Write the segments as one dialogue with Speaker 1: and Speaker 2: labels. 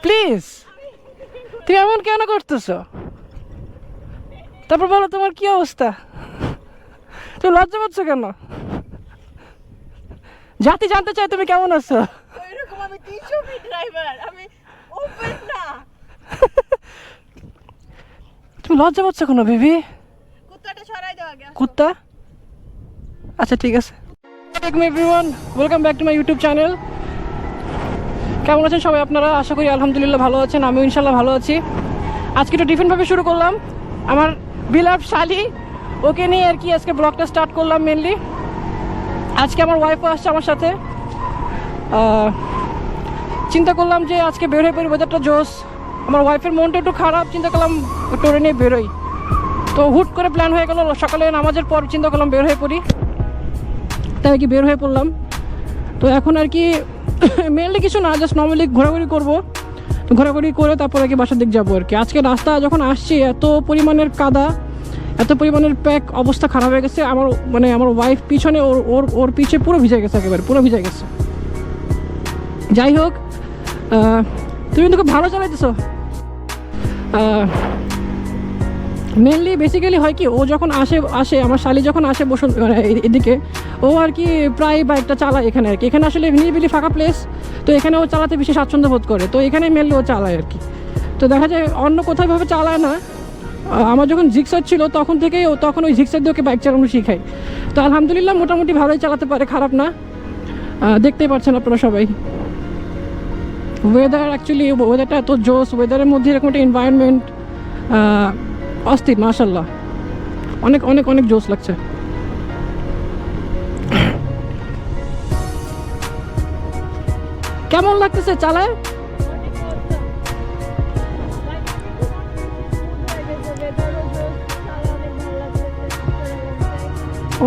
Speaker 1: Please, তুমি এমন কেন করতেছো? তারপর বলো তোমার কি অবস্থা? তুমি লজ্জা পাচ্ছ কেন? জাতি জানতে চাই তুমি কেমন আছো।
Speaker 2: এরকম আমি 300 ফিট ড্রাইভার, আমি ওপেন না।
Speaker 1: তুমি লজ্জা পাচ্ছ কেন বেবি?
Speaker 2: কুত্তাটা সরাই দাও আগে।
Speaker 1: কুত্তা? আচ্ছা ঠিক আছে। আসসালামু everyone, welcome back to my YouTube channel. কেমন আছেন সবাই আপনারা? আশা করি আলহামদুলিল্লাহ ভালো আছেন, আমিও ইনশাল্লাহ ভালো আছি। আজকে একটু ডিফারেন্টভাবে শুরু করলাম, আমার বিলাভ শালি ওকে নিয়ে আর কি আজকে ব্লগটা স্টার্ট করলাম। মেনলি আজকে আমার ওয়াইফও আসছে আমার সাথে। চিন্তা করলাম যে আজকে বের হয়ে পড়ি, ওয়েদারটা জোস। আমার ওয়াইফের মনটা একটু খারাপ, চিন্তা করলাম টোরে নিয়ে বেরোই। তো হুট করে প্ল্যান হয়ে গেল, সকালে নামাজের পর চিন্তা করলাম বের হয়ে পড়ি, তাই আর কি বের হয়ে পড়লাম। তো এখন আর কি মেনলি কিছু না, জাস্ট নর্মালি ঘোরাঘুরি করবো। তো ঘোরাঘুরি করে তারপর আর কি বাসার দিক যাবো আর কি। আজকে রাস্তা যখন আসছি এত পরিমাণের কাদা, এত পরিমাণের প্যাক, অবস্থা খারাপ হয়ে গেছে। আমার ওয়াইফ পিছনে ওর পিছে পুরো ভিজে গেছে, একেবারে পুরো ভিজে গেছে। যাই হোক, তুমি কিন্তু খুব ভালো চালাইতেছো। মেনলি বেসিক্যালি হয় কি, ও যখন আসে আমার শালি যখন আসে এদিকে, ও আর কি প্রায় বাইকটা চালায় এখানে আর কি। এখানে আসলে নিরিবিলি ফাঁকা প্লেস, তো এখানে ও চালাতে বেশি স্বাচ্ছন্দ্য বোধ করে, তো এখানে মেনলি ও চালায় আর কি। তো দেখা যায় অন্য কোথাও ভাবে চালায় না। আমার যখন জিক্সার ছিল তখন ওই জিক্সার দিয়ে ওকে বাইক চালানো শিখাই। তো আলহামদুলিল্লাহ মোটামুটি ভালোই চালাতে পারে, খারাপ না। দেখতেই পাচ্ছেন আপনারা সবাই। ওয়েদারটা এত জোস, ওয়েদারের মধ্যে এরকম একটা এনভায়রনমেন্ট অস্থির, মাশাল্লাহ, অনেক অনেক অনেক জোস লাগছে। কেমন লাগতেছে চালায়?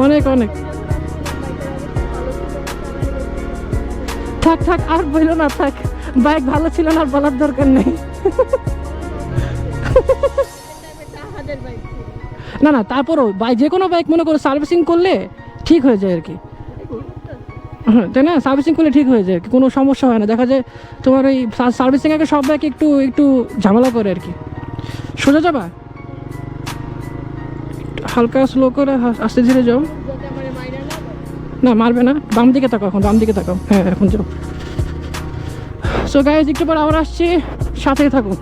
Speaker 1: অনেক অনেক। থাক থাক, আর বললো না, থাক। বাইক ভালো ছিল না, আর বলার দরকার নেই। না না, তারপরও যে কোনো বাইক মনে করো সার্ভিসিং করলে ঠিক হয়ে যায় আর কি। হ্যাঁ তাই না, সার্ভিসিং করলে ঠিক হয়ে যায় আর কি, কোনো সমস্যা হয় না। দেখা যায় তোমার ওই সার্ভিসিং আগে সব বাইক একটু একটু ঝামেলা করে আর কি। সোজা যাবা, হালকা স্লো করে আস্তে ধীরে যাও। না মারবে না, বাম দিকে তাকাও, এখন বাম দিকে তাকাও। হ্যাঁ এখন যাও। সো গাইজ, একটু পর আবার আসছি, সাথেই থাকুন।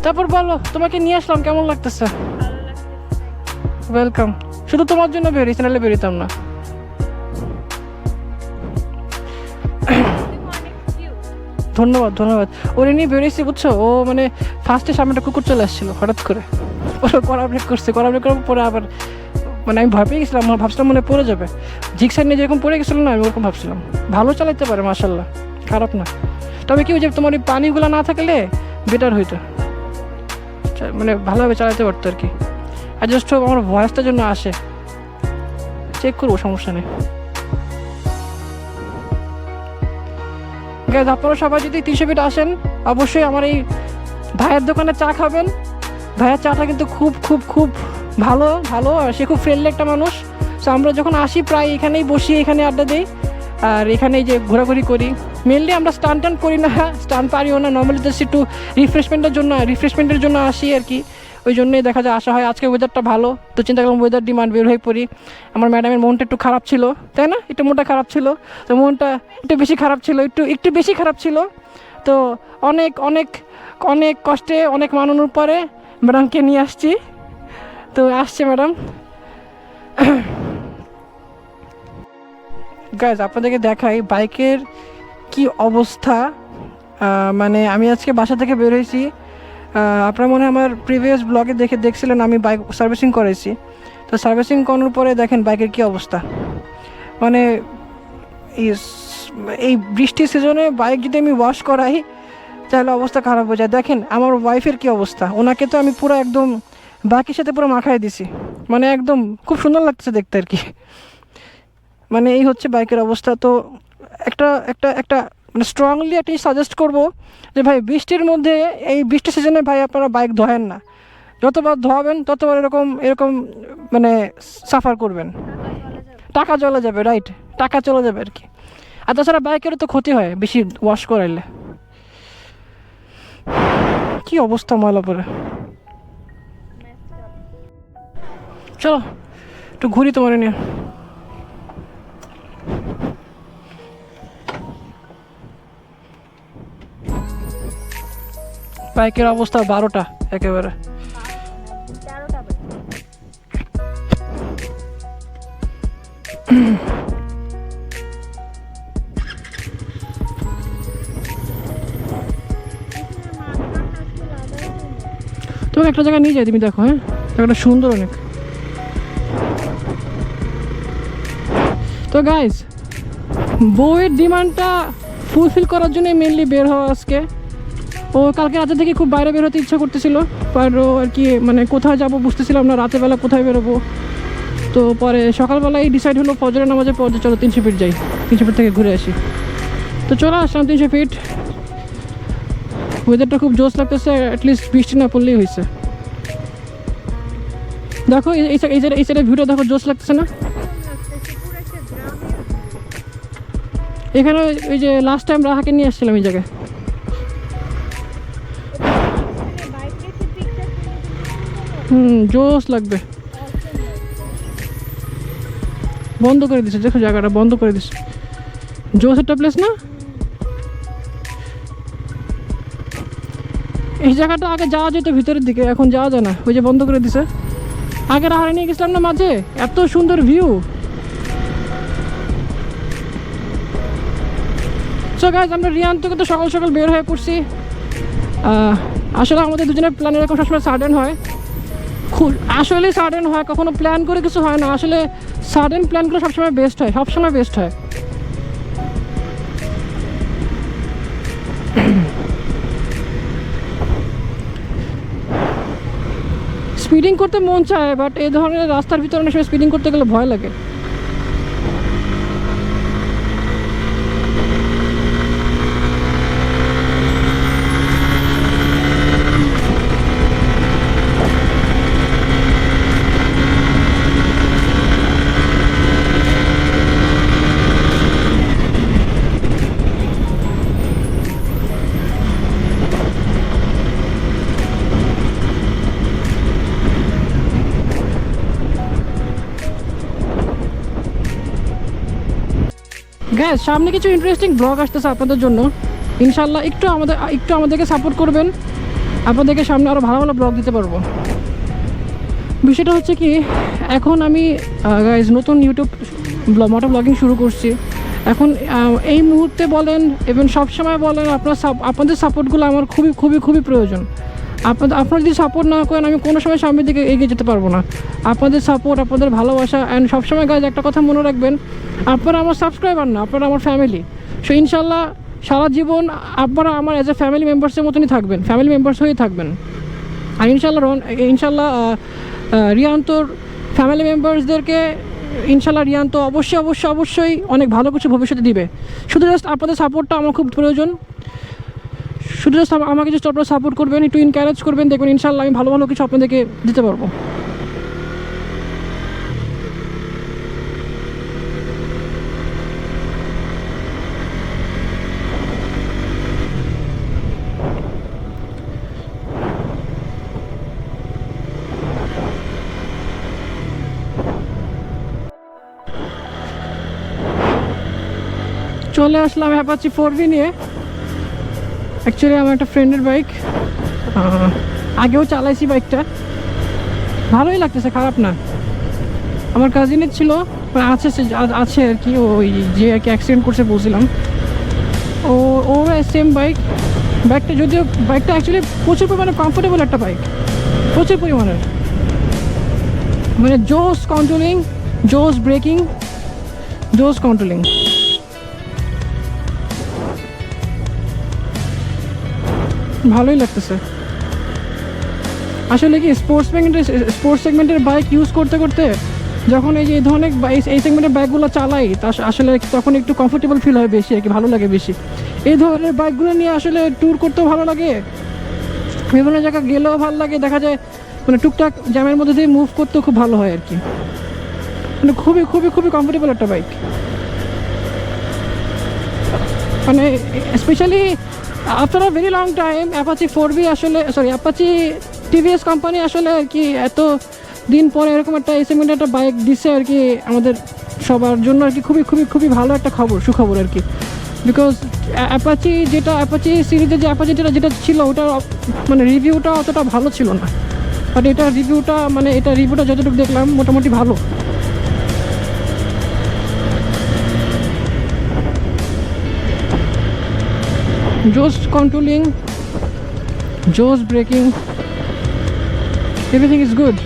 Speaker 1: তারপর বলো, তোমাকে নিয়ে আসলাম, কেমন লাগতেছে? ওয়েলকাম। শুধু তোমার জন্য বেরিয়েছি, নাহলে বেরোতাম না। ধন্যবাদ ধন্যবাদ। ওরে নিয়ে বেরিয়েছি বুঝছো, ও মানে ফার্স্টে সামনেটা কুকুর চলে আসছিল হঠাৎ করে, ওরা কড়া ব্রেক করার পরে আবার মানে আমি ভয় পেয়ে গেছিলাম, ভাবছিলাম মনে পড়ে যাবে। জিক্সার নিয়ে যেরকম পড়ে গেছিলো না, আমি ওরকম ভাবছিলাম। ভালো চালাতে পারে মাশাল্লাহ, খারাপ না। তবে কি, ওই যে তোমার ওই পানিগুলো না থাকলে বেটার হইতো, মানে ভালোভাবে চালাতে পারতো আর কি। আর জাস্ট আমার ভয়েসটার জন্য আসে, চেক করবো, সমস্যা নেই। গাইজ, আপনারা সবাই যদি 300 ফিট আসেন, অবশ্যই আমার এই ভাইয়ের দোকানে চা খাবেন। ভাইয়ের চাটা কিন্তু খুব খুব খুব ভালো ভালো, আর সে খুব ফ্রেন্ডলি একটা মানুষ। সো আমরা যখন আসি প্রায় এখানেই বসি, এখানে আড্ডা দিই, আর এখানেই যে ঘোরাঘুরি করি। মেনলি আমরা স্টান করি না, স্টান পারিও না, নর্মালি জাস্ট একটু রিফ্রেশমেন্টের জন্য আসি আর কি। ওই জন্যই দেখা যায় আসা হয়। আজকে ওয়েদারটা ভালো, তো চিন্তা করলাম ওয়েদার ডিমান্ড, বের হয়ে পড়ি। আমার ম্যাডামের মনটা একটু খারাপ ছিল, তাই না? একটু মনটা খারাপ ছিল, তো মনটা একটু বেশি খারাপ ছিল, একটু বেশি খারাপ ছিল। তো অনেক অনেক অনেক কষ্টে, অনেক মানানোর পরে ম্যাডামকে নিয়ে আসছি। তো আসছে ম্যাডাম। গাইজ, আপনাদেরকে দেখাই বাইকের কি অবস্থা। মানে আমি আজকে বাসা থেকে বের হয়েছি, আপনারা মনে হয় আমার প্রিভিয়াস ব্লগে দেখছিলেন আমি বাইক সার্ভিসিং করেছি। তো সার্ভিসিং করার পরে দেখেন বাইকের কি অবস্থা। মানে এই বৃষ্টির সিজনে বাইক যদি আমি ওয়াশ করাই তাহলে অবস্থা খারাপ হয়ে যায়। দেখেন আমার ওয়াইফের কি অবস্থা, ওনাকে তো আমি পুরো একদম বাইকের সাথে পুরো মাখাই দিছি, মানে একদম খুব সুন্দর লাগছে দেখতে আর কি। মানে এই হচ্ছে বাইকের অবস্থা। তো একটা একটা একটা মানে স্ট্রংলি একটা সাজেস্ট করবো যে ভাই, বৃষ্টির মধ্যে, এই বৃষ্টির সিজনে ভাই আপনারা বাইক ধোয়েন না। যতবার ধোয়াবেন ততবার এরকম মানে সাফার করবেন, টাকা চলে যাবে, রাইট, টাকা চলে যাবে আর কি। আর তাছাড়া বাইকেরও তো ক্ষতি হয় বেশি ওয়াশ করাইলে। কি অবস্থা ময়লা পরে। চলো একটু ঘুরি তোমার নিয়ে। বাইকের অবস্থা 12টা একেবারে।
Speaker 2: 13টা বাজে।
Speaker 1: তোমাকে একটা জায়গায় নিয়ে যাই, তুমি দেখো। হ্যাঁ, জায়গাটা সুন্দর অনেক। তো গাইস, বউয়ের ডিমান্ডটা ফুলফিল করার জন্য মেনলি বের হওয়া আজকে। ও কালকে রাতে থেকে খুব বাইরে বের হতে ইচ্ছা করতেছিল, আর আর কি মানে কোথায় যাব বুঝতেছিলাম না, রাতের বেলা কোথায় বেরোবো। তো পরে সকালবেলায় ডিসাইড হলো ফজরের নামাজের পর যে চলো 300 ফিট যাই, 300 ফিট থেকে ঘুরে আসি। তো চলে আসলাম 300 ফিট। ওয়েদারটা খুব জোস লাগতেছে, অ্যাটলিস্ট বৃষ্টি না পড়লেই হয়েছে। দেখো এই সাইডের ভিউটা দেখো, জোস লাগতেছে না? এখানে ওই যে লাস্ট টাইম রাহাকে নিয়ে আসছিলাম এই জায়গায়। জোস লাগবে। বন্ধ করে দিছে, দেখো জায়গাটা বন্ধ করে দিছে। জোস একটা প্লেস না? এই জায়গাটা আগে যাওয়া যেত ভিতরের দিকে, এখন যাওয়া যায় না, ওই যে বন্ধ করে দিছে। আগে রাহারে নিয়ে গেছিলাম না মাঝে, এত সুন্দর ভিউ। সো গাইজ, আমরা রিয়ান থেকে তো সকাল সকাল বের হয়ে পড়ছি। আসলে আমাদের দুজনের প্ল্যান এরকম সবসময় সাডেন হয়, আসলে সাডেন হয়, কখনো প্ল্যান করে কিছু হয় না। আসলে সাডেন প্ল্যানগুলো সবসময় বেস্ট হয়, সবসময় বেস্ট হয়। স্পিডিং করতে মন চায়, বাট এই ধরনের রাস্তার ভিতরে অনেক সময় স্পিডিং করতে গেলে ভয় লাগে। গ্যাস, সামনে কিছু ইন্টারেস্টিং ব্লগ আসতেছে আপনাদের জন্য ইনশাল্লাহ। একটু আমাদেরকে সাপোর্ট করবেন, আপনাদেরকে সামনে আরও ভালো ভালো ব্লগ দিতে পারবো। বিষয়টা হচ্ছে কি, এখন আমি গাইজ নতুন ইউটিউব মোটো ব্লগিং শুরু করছি। এখন এই মুহূর্তে বলেন এবং সবসময় বলেন, আপনাদের সাপোর্টগুলো আমার খুবই খুবই খুবই প্রয়োজন। আপনারা যদি সাপোর্ট না করেন, আমি কোনো সময় সামনের দিকে এগিয়ে যেতে পারবো না। আপনাদের সাপোর্ট, আপনাদের ভালোবাসা, অ্যান্ড সবসময় গাইজ একটা কথা মনে রাখবেন, আপনারা আমার সাবস্ক্রাইবার না, আপনারা আমার ফ্যামিলি। সো ইনশাল্লাহ সারা জীবন আপনারা আমার অ্যাজ এ ফ্যামিলি মেম্বার্সের মতনই থাকবেন, ফ্যামিলি মেম্বার্স হয়েই থাকবেন। আর ইনশাল্লাহ রিয়ান্তর ফ্যামিলি মেম্বার্সদেরকে ইনশাল্লাহ রিয়ান্ত অবশ্যই অনেক ভালো কিছু ভবিষ্যতে দিবে। শুধু জাস্ট আপনাদের সাপোর্টটা আমার খুব প্রয়োজন। শুধু জাস্ট আমাকে জাস্ট আপনারা সাপোর্ট করবেন, একটু এনকারেজ করবেন, দেখবেন ইনশাল্লাহ আমি ভালো ভালো কিছু আপনাদেরকে দিতে পারবো। চলে আসলাম অ্যাপাচি 4V নিয়ে। অ্যাকচুয়ালি আমার একটা ফ্রেন্ডের বাইক, আগেও চালাইছি বাইকটা, ভালোই লাগতেছে, খারাপ না। আমার কাজিনের ছিল, আছে আর কি, ওই যে আর কি অ্যাক্সিডেন্ট করছে বলছিলাম, ও সেম বাইকটা যদিও বাইকটা অ্যাকচুয়ালি প্রচুর পরিমাণে কমফোর্টেবল একটা বাইক, প্রচুর পরিমাণের, মানে জোস কন্ট্রোলিং, জোস ব্রেকিং, জোস কন্ট্রোলিং। ভালোই লাগতেছে আসলে। কি স্পোর্টস সেগমেন্টের বাইক ইউজ করতে করতে যখন এই ধরনের এই সেগমেন্টের বাইকগুলো চালাই, তা আসলে তখন একটু কমফোর্টেবল ফিল হয় বেশি আর কি, ভালো লাগে বেশি। এই ধরনের বাইকগুলো নিয়ে আসলে ট্যুর করতেও ভালো লাগে, বিভিন্ন জায়গায় গেলেও ভালো লাগে, দেখা যায় মানে টুকটাক জ্যামের মধ্যে দিয়ে মুভ করতেও খুব ভালো হয় আর কি। মানে খুবই খুবই খুবই কমফোর্টেবল একটা বাইক, মানে specially after a very long time Apache 4B আসলে সরি অ্যাপাচি টিভিএস কোম্পানি আসলে আর কি এত দিন পরে এরকম একটা এই সেগমেন্টে একটা বাইক দিছে আর কি আমাদের সবার জন্য আর কি খুবই খুবই খুবই ভালো একটা খবর, সুখবর আর কি। বিকজ অ্যাপাচি সিরিজের যে অ্যাপাচি যেটা ছিল ওটা মানে রিভিউটা অতটা ভালো ছিল না, বাট এটা রিভিউটা যতটুকু দেখলাম মোটামুটি ভালো। জোস কন্ট্রোলিং, জোস breaking, everything is good,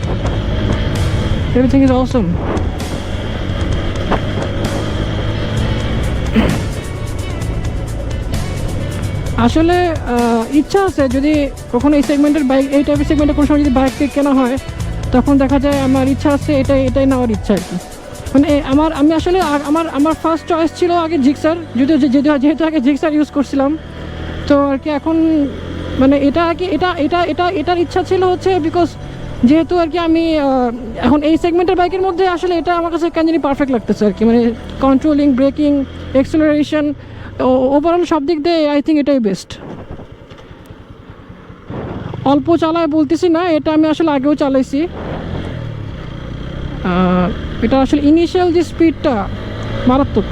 Speaker 1: everything is awesome. আসলে ইচ্ছা আছে যদি কখনো এই সেগমেন্টের বাইক, এই টাইপের সেগমেন্টের কোনো সময় যদি বাইক কেনা হয় তখন দেখা যায় আমার ইচ্ছা আছে এটাই নেওয়ার ইচ্ছা আর কি। মানে আমি আসলে আমার ফার্স্ট চয়েস ছিল আগে জিক্সার, যেহেতু আগে জিক্সার ইউজ করছিলাম, তো আর কি এখন মানে এটা আর কি এটার ইচ্ছা ছিল হচ্ছে বিকজ যেহেতু আর কি আমি এখন এই সেগমেন্টের বাইকের মধ্যে আসলে এটা আমার কাছে কেন জানি পারফেক্ট লাগতেছে আর কি, মানে কন্ট্রোলিং, ব্রেকিং, এক্সেলারেশন, ওভারঅল সব দিক দিয়ে আই থিঙ্ক এটাই বেস্ট। অল্প চালায় বলতেছি না, এটা আমি আসলে আগেও চালাইছি। এটা আসলে ইনিশিয়াল যে স্পিডটা মারাত্মক,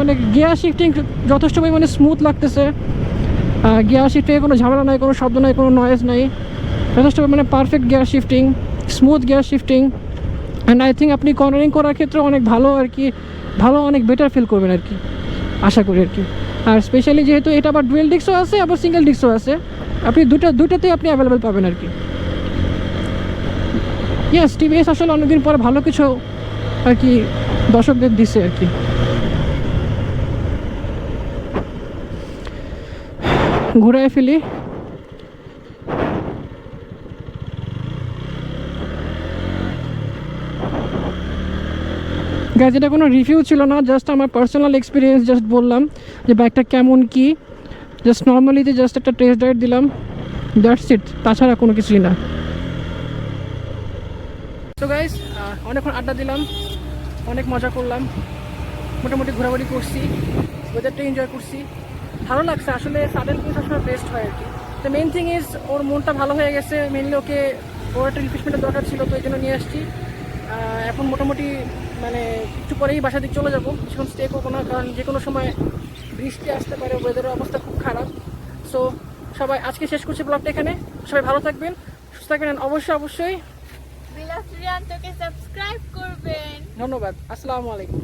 Speaker 1: মানে গিয়ার শিফটিং যথেষ্ট পরিমাণে স্মুথ লাগতেছে। গিয়ার শিফটিংয়ে কোনো ঝামেলা নাই, কোনো শব্দ নাই, কোনো নয়েজ নাই, যথেষ্ট মানে perfect gear shifting, smooth gear shifting. And I think আপনি কর্নারিং করার ক্ষেত্রে অনেক ভালো আর কি, অনেক বেটার ফিল করবেন আর কি, আশা করি আর কি। আর স্পেশালি যেহেতু এটা আবার ডুয়েল ডিস্কও আছে, আবার সিঙ্গেল ডিস্কও আছে, আপনি দুটাতেই আপনি অ্যাভেলেবেল পাবেন আর কি। ইয়েস, টিভিএস আসলে অনেকদিন পরে ভালো কিছু আর কি দর্শকদের দিছে আর কি। ঘুরায় ফেলি। গাইজ এটা কোনো রিভিউ ছিল না, জাস্ট আমার পার্সোনাল এক্সপিরিয়েন্স জাস্ট বললাম যে বাইকটা কেমন কি, জাস্ট নর্মালিতে জাস্ট একটা টেস্ট রাইড দিলাম, দ্যাটস ইট, তাছাড়া কোনো কিছুই না। তো গাইজ অনেকক্ষণ আড্ডা দিলাম, অনেক মজা করলাম, মোটামুটি ঘোরাঘুরি করছি, ওয়েদারটা এনজয় করছি, ভালো লাগছে। আসলে সাডেন কিংস আসলে বেস্ট হয় আর কি। তো মেইন থিং ইজ ওর মনটা ভালো হয়ে গেছে, মেনলি ওর একটা রিফ্রেশমেন্টের দরকার ছিল, তো এই জন্য নিয়ে আসছি। এখন মোটামুটি মানে একটু পরেই বাসা দিকে চলে যাবো, বেশিক্ষণ স্টে করবো না, কারণ যে কোনো সময় বৃষ্টি আসতে পারে, ওয়েদারের অবস্থা খুব খারাপ। সো সবাই আজকে শেষ করছি ব্লগটা এখানে, সবাই ভালো থাকবেন, সুস্থ থাকবেন, অবশ্যই
Speaker 2: বিলাস রিয়ান্তকে সাবস্ক্রাইব করবেন।
Speaker 1: ধন্যবাদ। আসসালামু আলাইকুম।